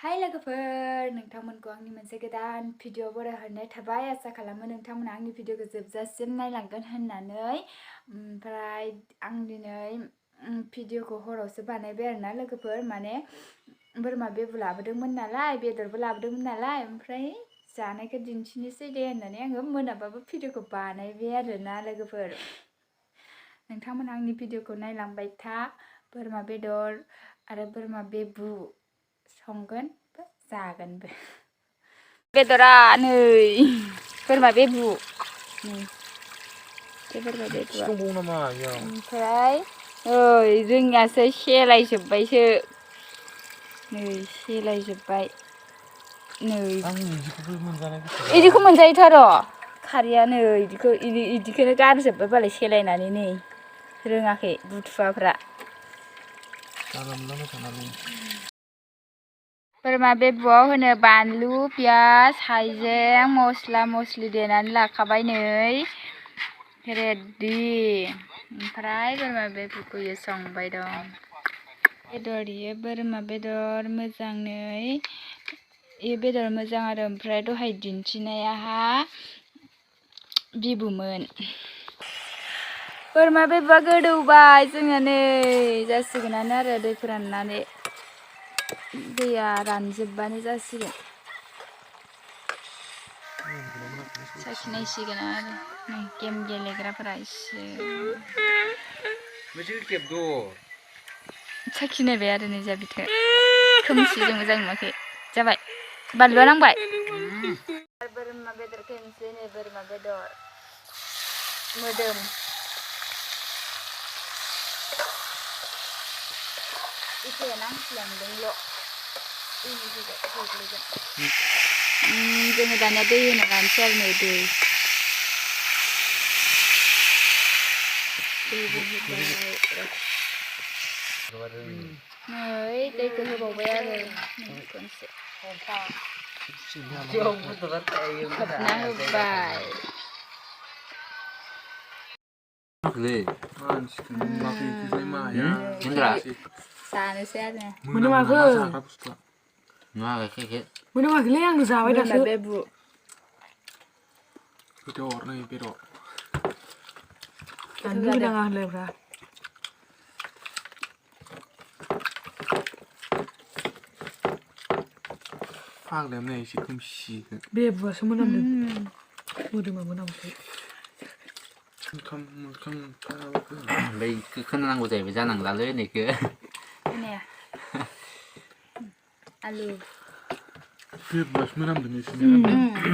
Hai लोगोफोर नोंथांमोनखौ आंनि मोनसे गोदान भिडिअ बरायहरनाय थाबाय आसा खालामो नोंथांमोना आंनि भिडिअखौ जोबजासिम नायलांगोन होननानै ओमफ्राय आं दिनै भिडिअखौ हरावसो बानायबाय आरोना लोगोफोर माने बोरमा बेबु लाबोदोंमोन नालाय बेदरबो लाबोदोंमोन नालाय ओमफ्राय जानायखौ दिन्थिनोसै दे होननानै आङो मोनाबाबो भिडिअखौ बानायबाय आरोना लोगोफोर नोंथांमोना आंनि भिडिअखौ नायलांबाय था बोरमा बेदर आरो बोरमा बेबु संगोन जागोनबो बेदरा नै बोरमा बेबु नै बोरमा बेबुआ ओमफ्राय ओइ जोंनियासो सेलायजोब्बायसो नै सेलायजोब्बाय नै इदिखौ मोनजायोथ' र' खारैया नै इदिखौनो गारजोब्बाय बालाय सेलायनानै नै रोङाखै बुथुवाफ्रा बोरमा बेबुआव होनो बानलु पियाज हाइजें मस्ला मस्लि देनानै लाखाबाय नै रेडि ओमफ्राय बोरमा बेबुखौ संबाय दं बेदर इयो बोरमा बेदर मोजाङै इयो बेदर मोजां आरो ओमफ्राय दहाय दिन्थिनायाहा बिबुमोन बोरमा बेबुआ गोदौबाय जोङो नै जासिगोनानो आरो दै फोराननानै दैया रानजोबबानो जासिगोन साखिनायसिगोन आरो नै गेम गेलेग्राफोरा एसे साखिनायबाय आरो नै जाबिखौ खोमसिजों मोजां नुवाखै जाबाय बानलुआ नांबाय बोरमा बेदरखौ होनोसै नै बोरमा बेदर मोदोम इसे नांस्लांदोंल' जोङो दानिया दै होना लानोसै आरो नै दैबो होबाय नै दैखौ होबावबाय आरो खनसे खोबना होबाय जानोसै आरो मोनामाखैलै आंनो जाबाय दासो बेबु बेदर नै बेदर दानो होनाङा होनलायब्रा फाग्लायानो नै एसे खोमसि बेबुआसो मोनामदों मोदोमा मोनामाखै बै खोनानांगौ जाहैबाय जानांलालै होननायखौ खोनाया आलु बेबुआसो मोनामदों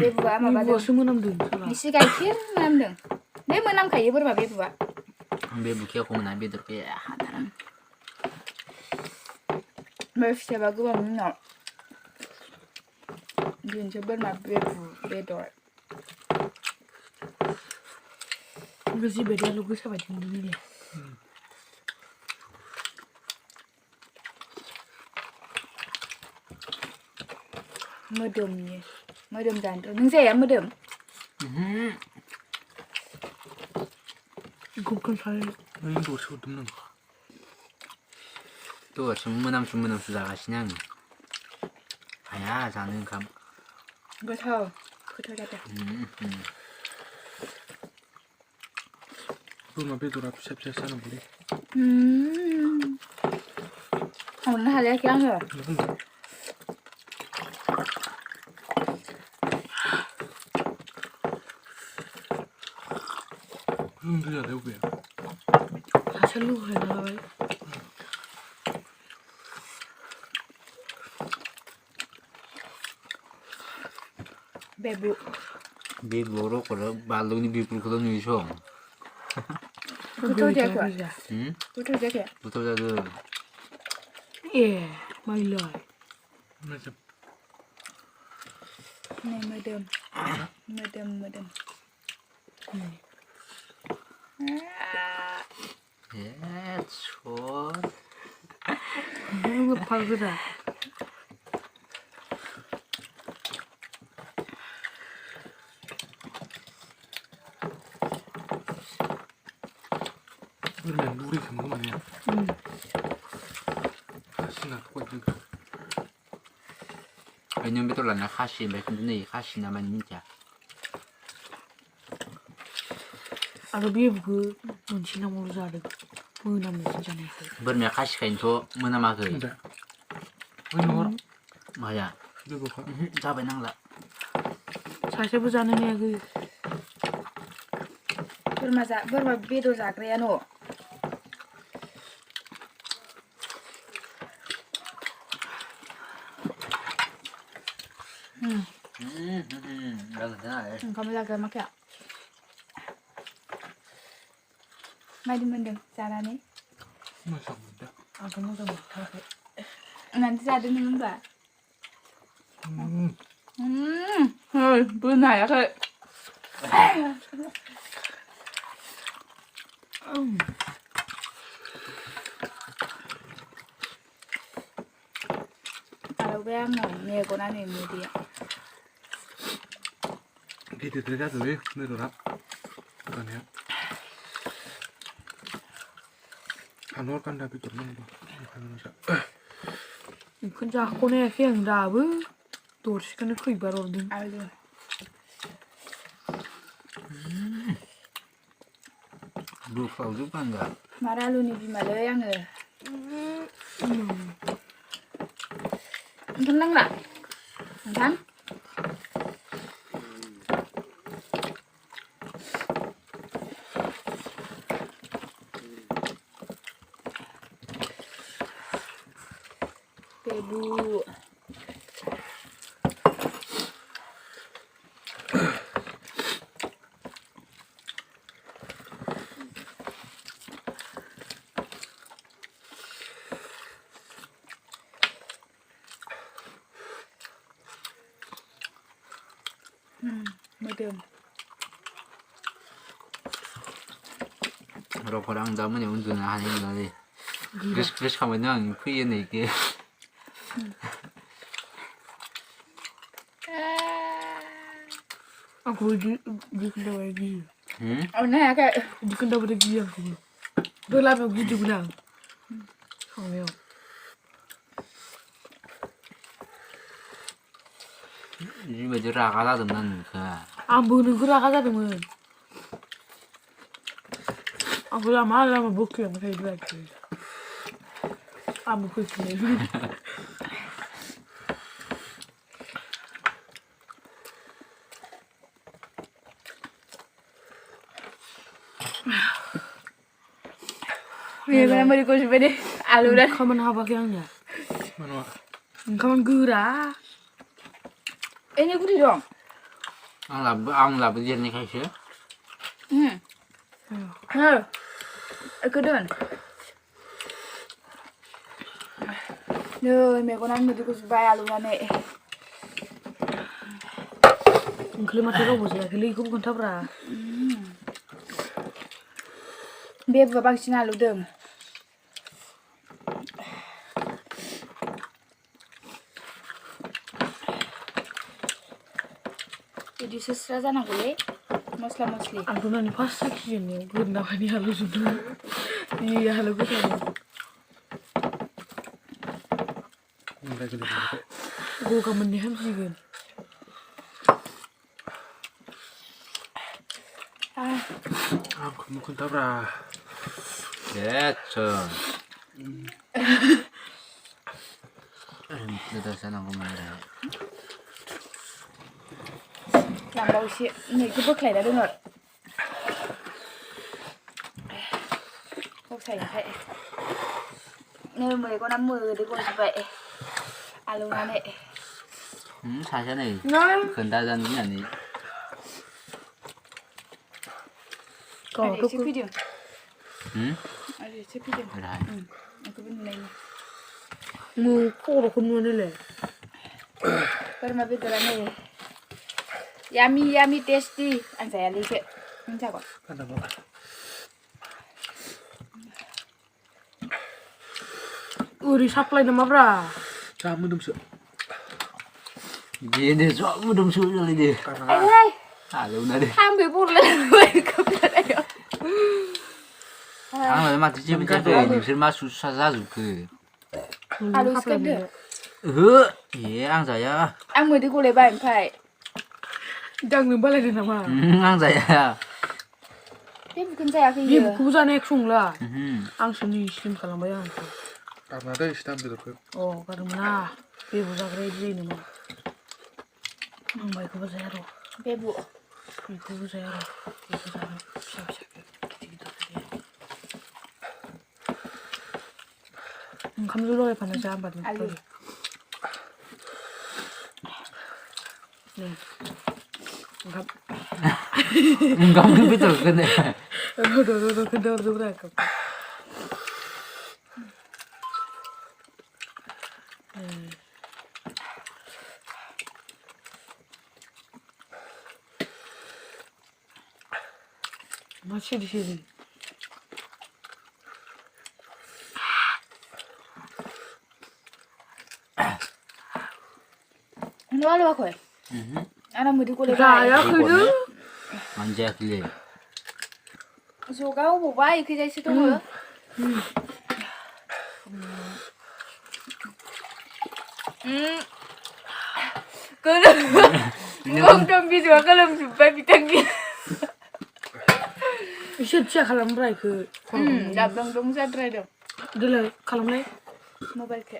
बेबुआ माबासो मोनामदों एसे गाइखेर मोनामदों बे मोनामखायो बोरमा बेबुआ बेबुखौ मोना बेदरखौ हाथारा ओमफ्राय फिथाइबा गोबांनि उनाव दिनैसो बोरमा बेबु बेदर जिबायदि आलु गोसा बायदि मोनदों दे मोदोम जानोथ' नों जाया मोदोम दरसे हरदोंमोन आं दरसे मोनामसु जागासिनो आङो हाया जानो ओंखाम गोथाव जादों बोरमा बेदरा फिसा फिसा जानांगौलै हमनो हालायाखै आङो दैयालाय अबेया हासार लुहैना लाबाय बेबु रख'ल बानलुनि बिपुलखौल' नुयोस' गोथाव जायाखै गोथाव जादों ए माइलाय नै मोदोम गोदा बोरमाया बुरैखोमोन माने Hasina थगायदों Nung betulan na kasi baik ini kasi naman niya. Ada biar buku muncul nama lu ada. Mana muncul jane. Bwrma kasi kain to mana makai. Ada. Nor. Maya. Dia buka. Jabai nang la. Saya pun jane ni aku. Bwrma Bedor zagraya no. Kamu jaga mak ya? Madi mendem caranya. Masa muda. Aku mau sama kafe. Nanti saya ada minum mbak. Hei, benar ya kayak. Kalau gue mau megonan ini dia. Kita terlihat dulu, ini dorap. Kan ya. Anor kan tapi turun tuh. Kan bisa. Kan aku nih yang dabu. Terus kan aku ibar ordin. Aduh. Lupa juga enggak. Marah lu nih gimana ya nggak? Tenang nggak? Kan? Bebu. Mendem. Orang zaman yang untuk nahan ini nanti. Terus kamu nang kuih ni ke. Aku di kena lagi. Oh nah kayak Di kena lagi aku. Dah lama aku juga bilang. Oh ya. Ini baju rakala teman ke. Ambu negara kata teman. Aku lama buku yang kayak lagi. Ambu kucing. Iya benar mau dikasih bede. Aluran. Kamu apa yang ya? Mana? Kamu gura. Ini aku di dong. Ang lab dia ni kasi. Aku don. No, megonan mau dikasih bayar aluran nih. Kalau mati robos ya, kalau ikut bukan tabrak. Bebu babak Cina alu dong. Jadi sesra sana boleh, mosli. Aku nanti pas saksi ni, gue nak ni halus dulu. Iya halus gue sama. Enggak gede. Gue kamu ni ham sih kan. Aku mungkin tabra. Betul. Kita sana kemana? Làm bao xịn, này cứ bước này đã được rồi. Không xảy vậy. Nếu mày có 50 thì con vậy. Alo nga này. 사실 này. Nói. 근다자는 게 아니. Có Đây, lúc chip video. Đây, chip video. Rồi. Cái bên này. Ngu cô là con luôn đấy. Bwrma Bedor này. Yummy tasty. Anh sẽ lấy chuyện. Không chào con. Ada apa? Uri supply nama bra. Kamu dum sih. Dia ni sok mudum sulit kali dia. Ê ơi. Lu nãy đi. Ham bị bụt lên người cầm lên đây rồi. Ang mà chỉ bên trái về, nhưng mà susah susah juga. Alo skip deh. Iya, ang saya. Ang mau digulai oमफ्राय Jangan balik nama. Ang saya. Dia bukan जायाखै Dia इयो buku sana eksunglah. Mhm. Ang seni sim kalambai ang. Karena ada istam betul. Oh, karena mana? Dia buka kerja ini mah. Ang baik apa saya roh? Bebu Iku saya roh. Iku saya roh. Siap. Kita dia. Kamu dulu ya panas sambat. Alu. Nih. Enggak. Enggak betul kan. Udah kendor berapa? Masih di sini. Lalu aku ya Anak mau digulai Saya kerja. Manja gile. So kau mau baik kerja situ mau Kalau belum bisa kalau jumpa bintang dia Siap kalau mereka. Dabang dong saya try dong Dulu kalau mereka. mobile ke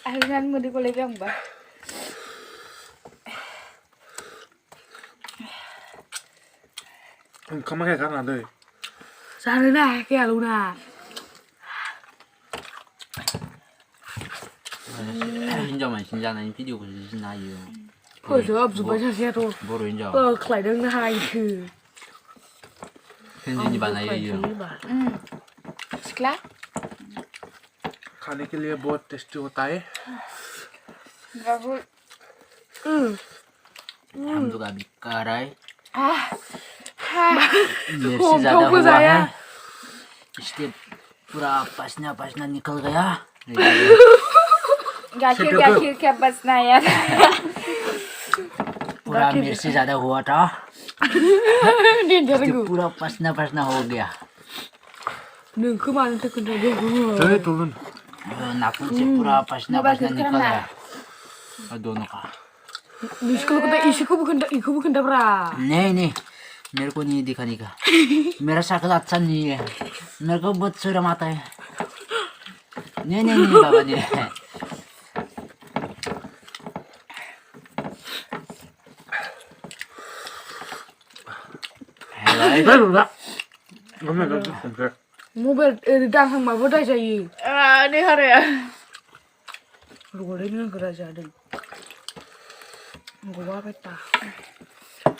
Akhirnya mau digulai bang ba Kamu kayak karena ada. Sana nah kayak Luna. 인자만 진짜는 비디오 보시나요? Kau jumpa saya tu. 뭐로 인자? Kelihatan hai tu. 현진이 많아요. sekolah खाने के लिए बहुत tasty होता है bagus हमदुगा बिकाराय Kau मिर्ची ज्यादा tahu हुआ saya. है इसलिए पूरा पसीना निकल गया गाखिर क्या बचना यार पूरा मिर्ची ज्यादा हुआ था Dia इसलिए jaring. पूरा पसीना हो गया Neng kemana tu kena dia. 저희 둘은 नाक से पूरा पसीना निकल गया और दोनों का Kalau kata isu bukan dabra. नहीं मेरे को नहीं दिखाने का मेरा शक्ल अच्छा नहीं है मेरे को बहुत शर्म आता है नहीं बाबा जी Kamu gak bisa. Mobile dah sama bodoh saya. ini hari ya Lu boleh ni kerja ada. Gua peta.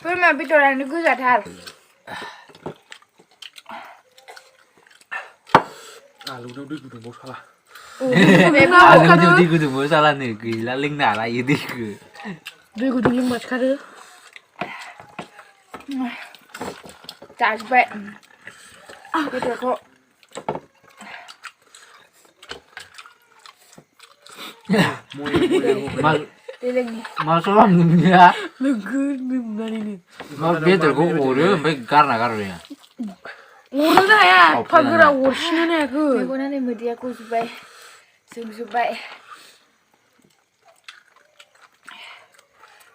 Bwrma Bebu Bedor ini gue sadar Lu udah udah mau salah. 아니 어디 뭐 살았네 그 랄링 나라 이디 그 Dia kudu limbat kada. chả vậy cái được hộ đi lên đi 막 소름돋냐 Lega mana ni? 막 배들 고 오래 왜 가르냐 Orang dah ya. Pagar urusnya ni Mày aku. có nên mới đi cô giúp vậy giúp vậy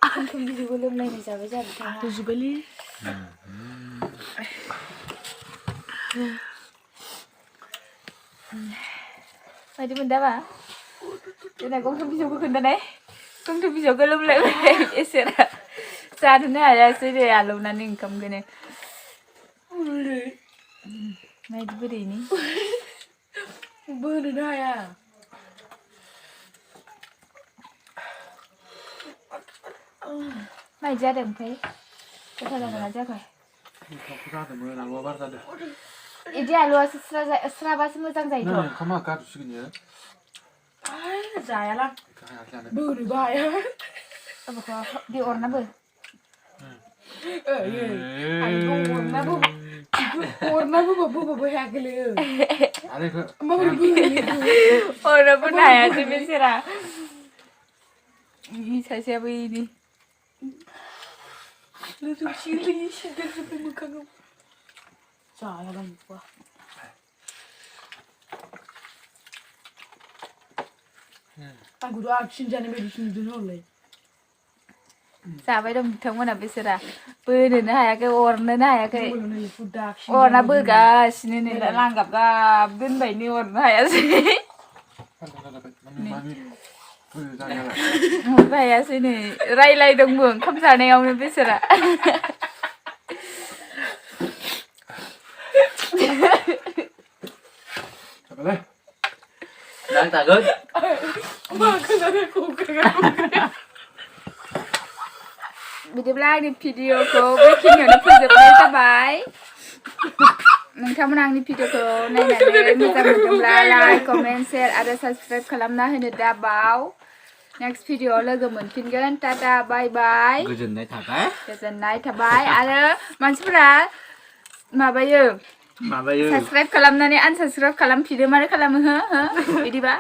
không đi cô lúc này thì sao bây giờ bị thằng Tu sebeli. mày đi mình đáp à cái này con không biết cô khinh ta đấy con không biết cái lúc này vậy sẽ là sao thế này là sẽ để à lúc nào cầm cái này mày đi đi ní Benar dah ya. mày ra đừng thấy cái thằng này là ra rồi Aku rasa mau lalu apa tadi? 이제 알로아 스라바 스무장 자이죠. Nah, kamu agak segini ya. Ay, saya lah. Kayak Benar bah ya. Apa kok di orna be? Iya. Aku warna bu. Warna bu ya kali. ada ke? Mau begini. Orna pun ya sih mesra. Ini saya siapa ini? Lu tu sini sudah sampai muka kau. Saya lah buah. आंखौथ' आगसिन जानाय बायदिसो नुदों हरलाय जाबाय दं बिथांमोना बिसोरा बोनोनो हायाखै अरनोनो हायाखै फुदा आगसिन अरना बोगासिनो नै लांगाब गाब दोनबाय नै अरनो हायासै अरनो हायासै नै रायलायदोंबो ओंखाम जानायावनो बिसोरा Boleh. Đang takut. बिदिब्ला आंनि भिडिअखौ बेखिनियावनो फोजोबनाय जाबाय नोंथांमोना आंनि भिडिअखौ नायनानै मोजां मोनदोंब्ला लाइक कमेन्ट शेयार आरो साबस्क्राइब खालामना होनो दाबाव नेक्स्ट भिडिअआव लोगो मोनफिनगोन टाटा बाय बाय गोजोननाय थाबाय आरो मानसिफोरा माबायो Mabayo. साबस्क्राइब खालामनानै आनसाबस्क्राइब खालामफिनो मारै खालामो हो बिदिबा